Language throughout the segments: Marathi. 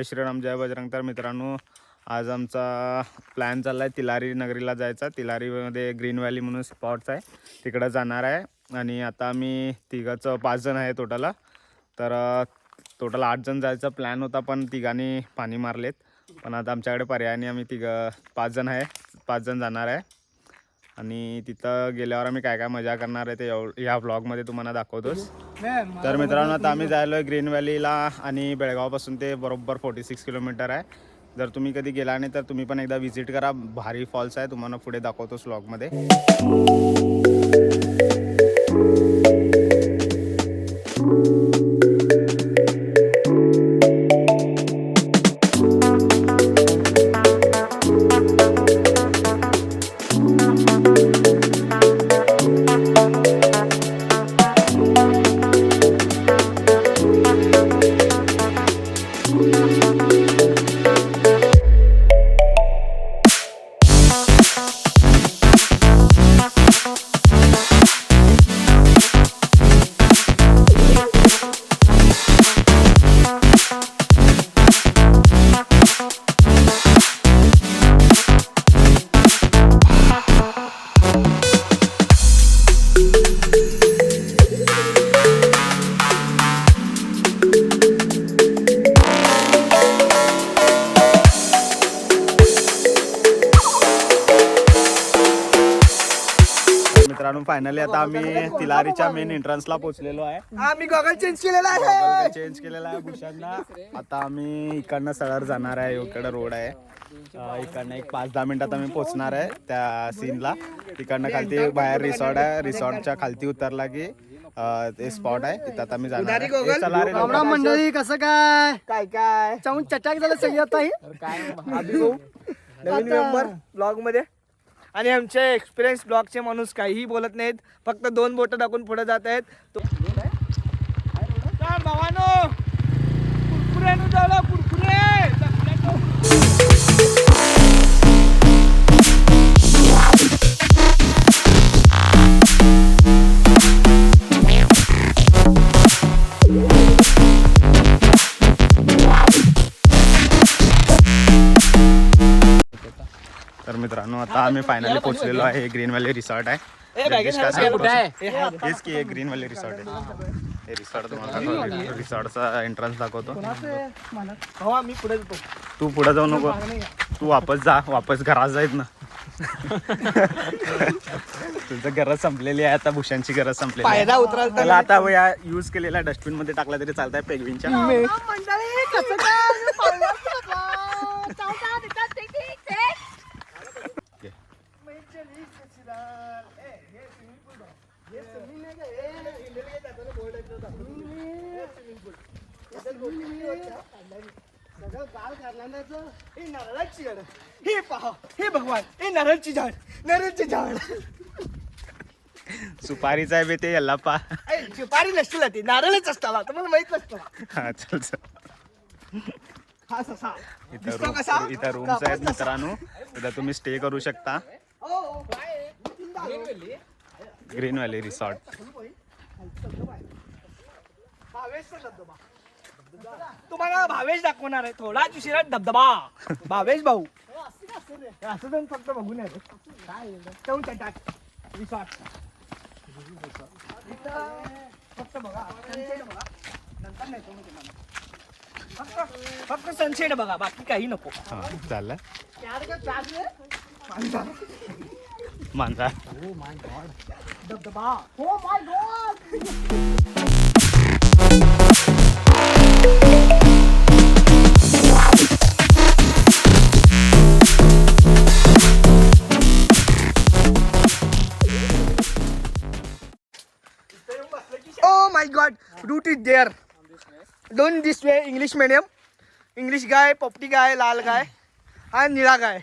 जय श्रीराम जय बजरंग. तर मित्रांनो, आज आमचा प्लॅन चालला आहे तिलारी नगरीला जायचा. तिलारीमध्ये ग्रीन व्हॅली म्हणून स्पॉट्स आहे, तिकडं जाणार आहे. आणि आता आम्ही 5 जण आहे टोटल. तर टोटल 8 जण जायचा प्लॅन होता, पण तिघांनी पाणी मारलेत. पण आता आमच्याकडे पर्यायाने आम्ही 5 जण आहे, 5 जण जाणार आहे. आणि तिथं गेल्यावर आम्ही काय काय मजा करणार आहे ते या ब्लॉगमध्ये तुम्हाला दाखवतोच. तर मित्रांनो, आता आम्ही जायलो आहे ग्रीन व्हॅलीला आणि बेळगावपासून ते बरोबर 46 किलोमीटर आहे. जर तुम्ही कधी गेला नाही तर तुम्ही पण एकदा व्हिजिट करा. भारी फॉल्स आहे, तुम्हाला पुढे दाखवतोच व्लॉगमध्ये. मित्रांनो, फायनली आता आम्ही तिलारीच्या मेन एंट्रन्सला पोहोचलेलो आहे. आम्ही गॉगल चेंज केलेला आहे भूषणला. आता आम्ही इकडनं सरळ जाणार आहे. इकडं रोड आहे, इकडनं एक 5-10 मिनिटात आम्ही पोहोचणार आहे त्या सीनला. तिकडनं खालती बाहेर रिसॉर्ट आहे, रिसॉर्टच्या खालती उतरला की ते स्पॉट आहे, तिथं आता आम्ही जाणार आहे. चला रे राम मंडळी, कसं काय काय काय चाहून चटाक झालं सगळ्यात नवीन मेंबर ब्लॉग मध्ये. आणि आमचे एक्सपिरियन्स ब्लॉगचे माणूस काहीही बोलत नाहीत, फक्त 2 बोटं टाकून पुढे जात आहेत. भावानो, कुरकुरे नु झाला कुरकुरे. तर मित्रांनो, आता आम्ही फायनली पोहोचलेलो आहे. ग्रीन व्हॅली रिसॉर्ट आहे. हेच की ग्रीन व्हॅली रिसॉर्ट आहे. हे रिसॉर्ट तुम्हाला रिसॉर्टचा एंट्रन्स दाखवतो. तू पुढे जाऊ नको, तू वापस घरात जायत ना. तुझं गरज संपलेली आहे आता. भूषणची गरज संपलेली आहे. त्याला आता या यूज केलेल्या डस्टबिन मध्ये टाकला तरी चालतंय पेंग्विनच्या. हे पहा, हे भगवान, हे नारळची झाड. सुपारीचा आहे बे ते यल्लाप्पा. सुपारी नसतील ती, नारळच असताना तुम्हाला माहित नसतं. हा चल चल. हा ससा इथं रूम्स आहेत मित्रांनो, इथं तुम्ही स्टे करू शकता. Green valley resort. तुम्हाला भावेश दाखवणार आहे. थोडा उशिरा धबधबा. भावेश भाऊ असं जाऊन फक्त बघून येतो. रिसॉर्ट फक्त बघा, सनसेट बघा, नंतर नाही फक्त सनसेट बघा, बाकी काही नको. हा चाललं. मांजरा. ओ माय गॉड, धबधबा. Oh my God. Oh my God, route is there. Don't this way. English medium. English guy, popti guy, लाल guy, and नीला guy.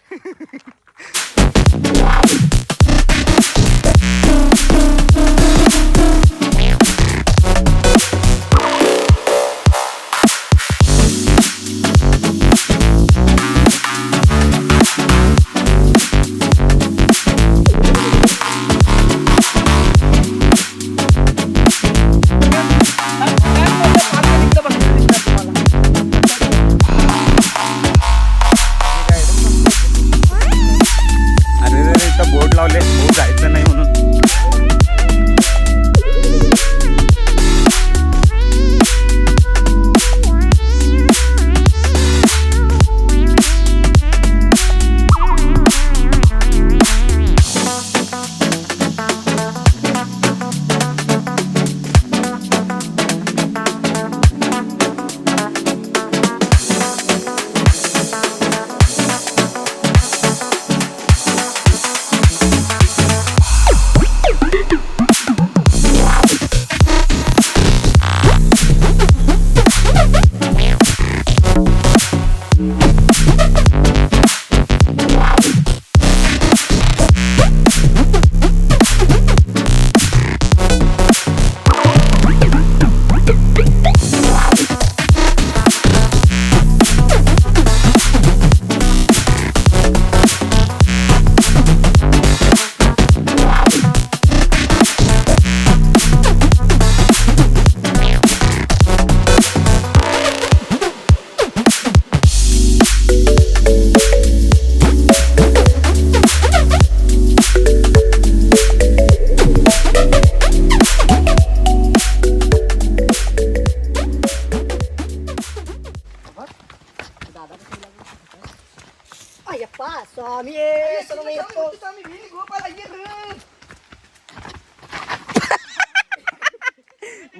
स्वामी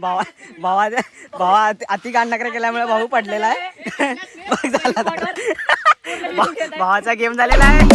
भावा भावा भावा अति कांडाकरा केल्यामुळे भाऊ पडलेला आहे. भावाचा गेम झालेला आहे.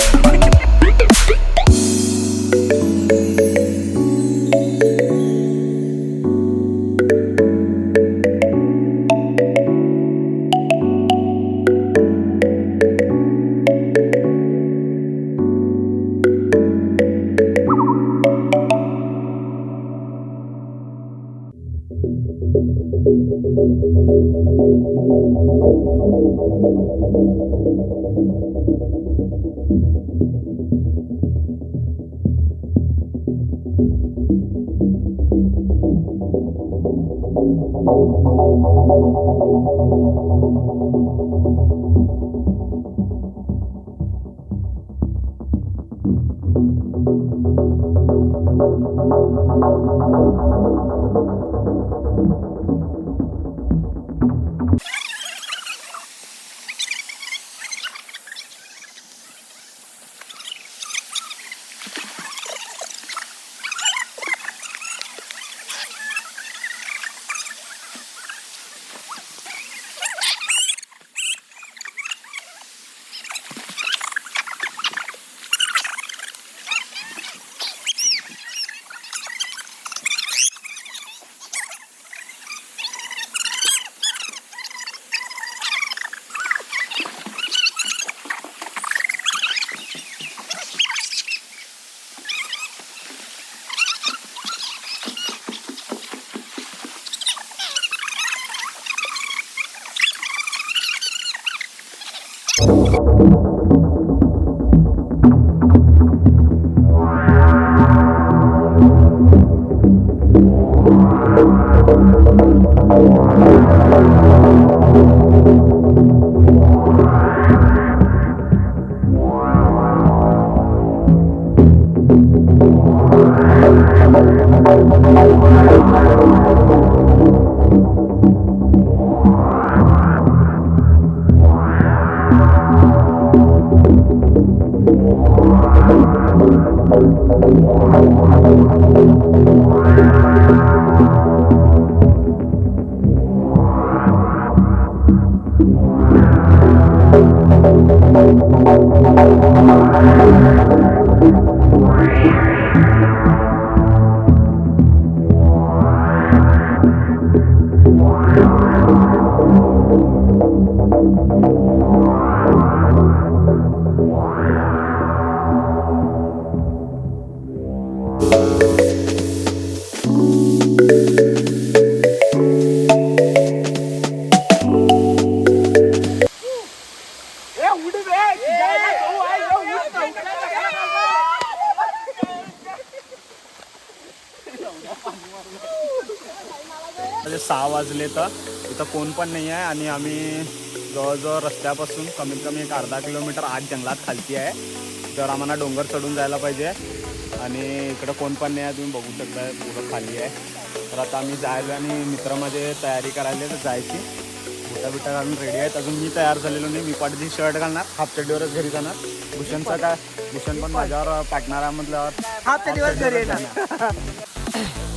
म्हणजे 6 वाजले तर इथं कोण पण नाही आहे आणि आम्ही जवळजवळ रस्त्यापासून कमीत कमी एक अर्धा किलोमीटर आत जंगलात खालती आहे. तर आम्हाला डोंगर चढून जायला पाहिजे आणि इकडं कोण पण नाही आहे, तुम्ही बघू शकता पुढं खाली आहे. तर आता आम्ही जायला आणि मित्रामध्ये तयारी करायला तर जायची. बुटा घालून रेडी आहेत. अजून मी तयार झालेलो नाही. मी पाठीची शर्ट घालणार, हाफ चड्डीवरच घरी जाणार. भूषणचा काय, भूषण पण माझ्यावर पाठणार आहे म्हटल्यावर हाफ चड्डीवर घरी येणार.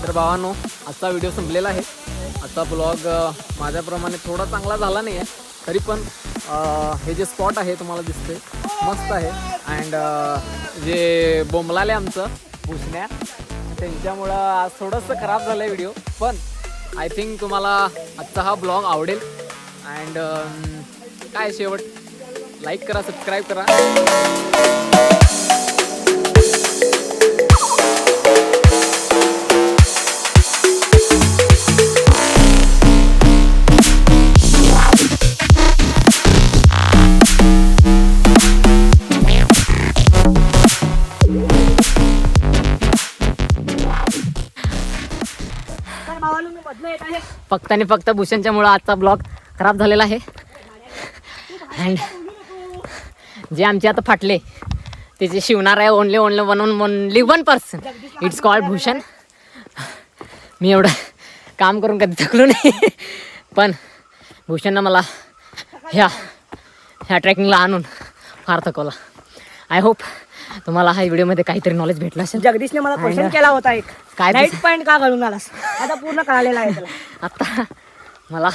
तर भावांनो, आजचा व्हिडिओ संपलेला आहे. आजचा ब्लॉग माझ्याप्रमाणे थोडा चांगला झाला नाही आहे, तरी पण हे जे स्पॉट आहे तुम्हाला दिसते मस्त आहे. अँड जे बोंबलाले आमचं भुसण्या, त्यांच्यामुळं आज थोडंसं खराब झालं आहे व्हिडिओ, पण आय थिंक तुम्हाला आजचा हा ब्लॉग आवडेल. अँड काय शेवट, लाईक करा, सबस्क्राईब करा. फक्त आणि फक्त भूषणच्यामुळं आजचा ब्लॉग खराब झालेला आहे. अँड जे आमचे आता फाटले त्याचे शिवणार आहे only one person. It's called Bhushan. मी एवढं काम करून कधी थकलो नाही, पण भूषणनं मला ह्या ट्रेकिंगला आणून फार थकवला. आय होप तुम्हाला हा व्हिडिओमध्ये काहीतरी नॉलेज भेटलं असेल. जगदीशने मला क्वेश्चन केला होता एक, काय नाईट पॉईंट का घालून आलास? आता पूर्ण कळालेला आहे त्याला. आता मला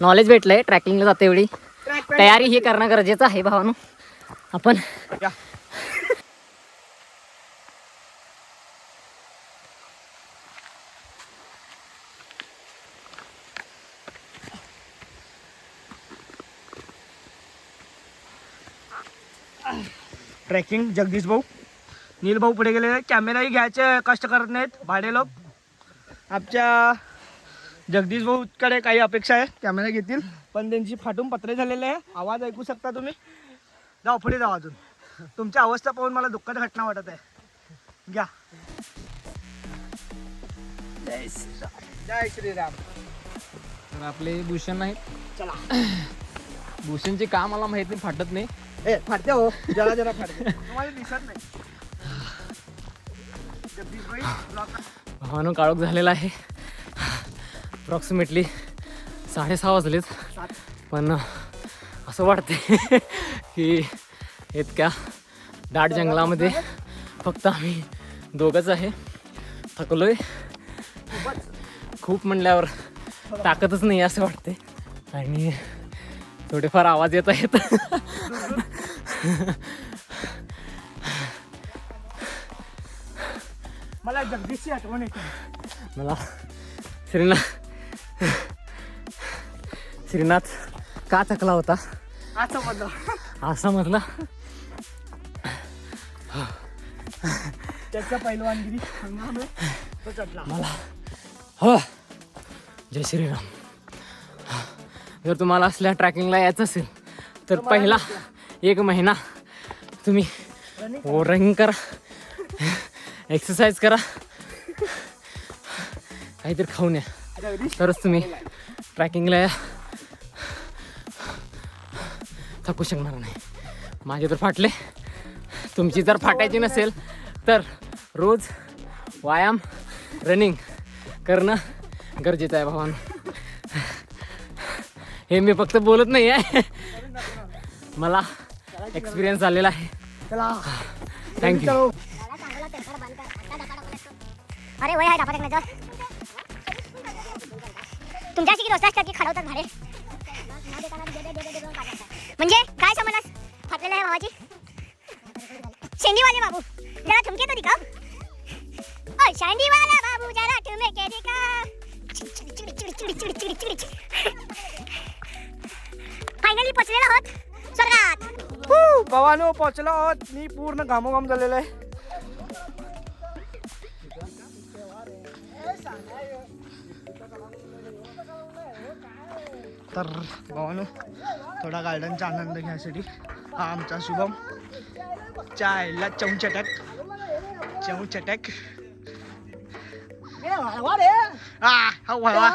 नॉलेज भेटलंय. ट्रॅकिंगला जाते वेळी तयारी हे करणं गरजेचं आहे भावानो. आपण ट्रेकिंग जगदीश भाऊ, नील भाऊ पुढे गेलेले, कॅमेराही घ्यायचे कष्ट करत नाहीत भाडे लोक. आमच्या जगदीश भाऊकडे काही अपेक्षा आहे, कॅमेरा घेतील पण त्यांची फाटून पत्रे झालेले आहे. आवाज ऐकू शकता तुम्ही. जाऊ पुढे जाऊ. अजून तुमची अवस्था पाहून मला दुःखद घटना वाटत आहे. घ्या. जय श्रीराम, जय श्रीराम. तर आपले भूषण आहेत. चला. भूषणचे काम मला माहित नाही, फाटत नाही. ए फाटते हो, जरा जरा फाटते, तुम्हाला दिसत नाही. जगदीश भाई ब्लॉक. भावानो काळोख झालेला आहे. अप्रॉक्सिमेटली 6:30 वाजलेत. पण असं वाटते की इतक्या दाट जंगलामध्ये फक्त आम्ही दोघंच आहे. थकलोय खूप म्हणल्यावर, ताकदच नाही असं वाटते. आणि थोडेफार आवाज येत आहेत. मला जगदीशची आठवण येते. मला श्रीनाथ का थकला होता असं म्हणलं. असं म्हटलं. त्याचा पैलवानगिरी हंगामे तो चढला. मला हो जय श्रीराम. जर तुम्हाला असल्या ट्रॅकिंगला यायचं असेल तर पहिला 1 महिना तुम्ही रनिंग करा, एक्सरसाइज करा, काहीतरी खाऊन या, तरच तुम्ही ट्रॅकिंगला या. थकू शकणार नाही. माझे तर फाटले. तुमची जर फाटायची नसेल तर रोज व्यायाम, रनिंग करणं गरजेचं आहे भावानं. हे मी फक्त बोलत नाही आहे, मला एक्सपिरियन्स आलेला आहे. चला. थँक्यू. अरे वय आहे डापा टाकण्याचं. तुमच्याशी की दोस्त असतात की खडवतात भाडे. म्हणजे काय समजलास? फाटलेला आहे भावाची शेंडीवाले बाबू, जरा ठुमके तो दिखाव. ओ शेंडीवाला बाबू जरा ठुमके दिखाव. फायनली पोचलेलो आहोत स्वर्गात. भावानो पोहोचलो आहोत. मी पूर्ण घामोघाम झालेलो आहे. तर भावानो थोडा गार्डनचा आनंद घ्यायसाठी हा आमचा शुभम चायला चौचटक चौचटक. हा वळवा.